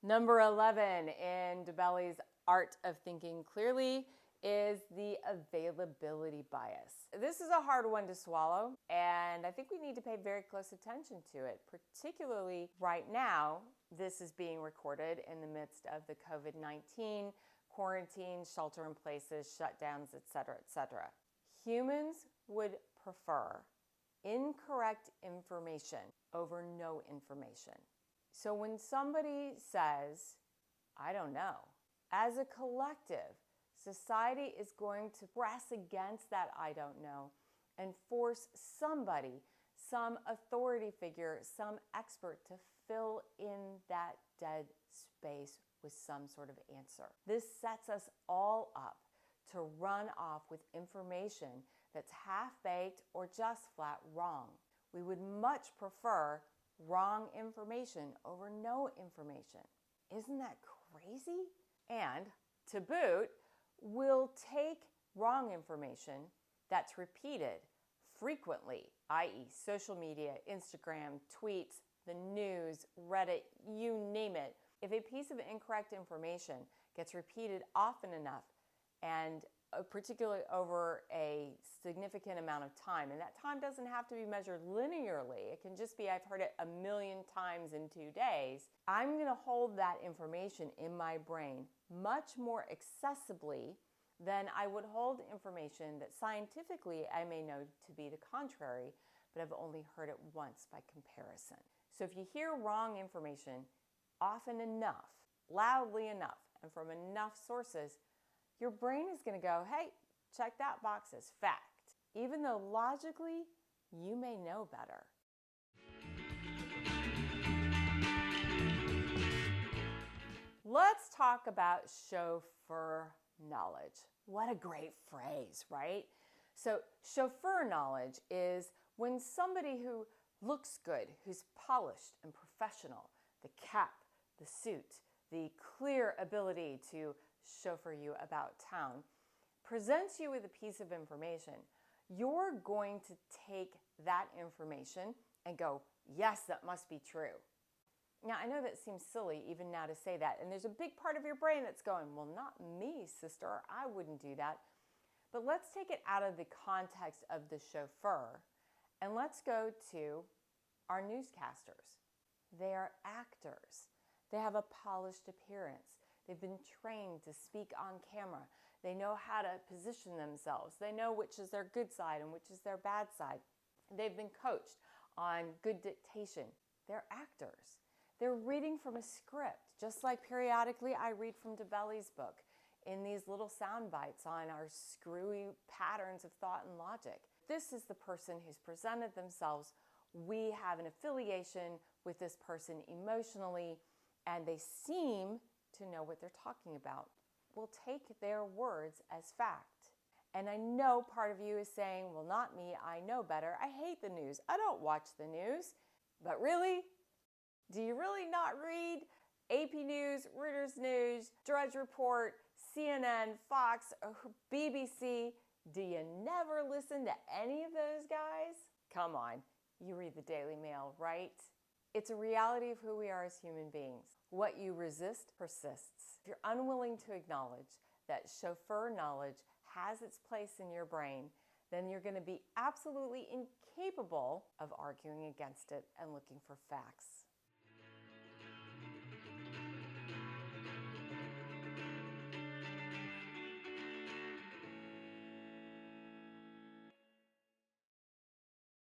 Number 11 in DeBelly's Art of Thinking Clearly is the availability bias. This is a hard one to swallow, and I think we need to pay very close attention to it, particularly right now. This is being recorded in the midst of the COVID-19 quarantine, shelter in places, shutdowns, etc., etc. Humans would prefer incorrect information over no information. So when somebody says, I don't know, as a collective, society is going to press against that I don't know and force somebody, some authority figure, some expert to fill in that dead space with some sort of answer. This sets us all up to run off with information that's half-baked or just flat wrong. We would much prefer wrong information over no information. Isn't that crazy? And to boot, we'll take wrong information that's repeated frequently, i.e. social media, Instagram, tweets, the news, Reddit, you name it. If a piece of incorrect information gets repeated often enough, and particularly over a significant amount of time, and that time doesn't have to be measured linearly, it can just be I've heard it a million times in 2 days, I'm going to hold that information in my brain much more accessibly than I would hold information that scientifically I may know to be the contrary, but I've only heard it once by comparison. So if you hear wrong information often enough, loudly enough, and from enough sources, your brain is going to go, hey, check that box as fact, even though logically you may know better. Let's talk about chauffeur knowledge. What a great phrase, right? So chauffeur knowledge is when somebody who looks good, who's polished and professional, the cap, the suit, the clear ability to chauffeur you about town, presents you with a piece of information, you're going to take that information and go, yes, that must be true. Now, I know that seems silly even now to say that, and there's a big part of your brain that's going, well, not me, sister, I wouldn't do that. But let's take it out of the context of the chauffeur, and let's go to our newscasters. They are actors. They have a polished appearance. They've been trained to speak on camera. They know how to position themselves. They know which is their good side and which is their bad side. They've been coached on good dictation. They're actors. They're reading from a script, just like periodically I read from DeBelly's book in these little sound bites on our screwy patterns of thought and logic. This is the person who's presented themselves. We have an affiliation with this person emotionally, and they seem to know what they're talking about. We'll take their words as fact. And I know part of you is saying, well, not me, I know better. I hate the news. I don't watch the news. But really? Do you really not read AP News, Reuters News, Drudge Report, CNN, Fox, or BBC? Do you never listen to any of those guys? Come on, you read the Daily Mail, right? It's a reality of who we are as human beings. What you resist persists. If you're unwilling to acknowledge that chauffeur knowledge has its place in your brain, then you're going to be absolutely incapable of arguing against it and looking for facts.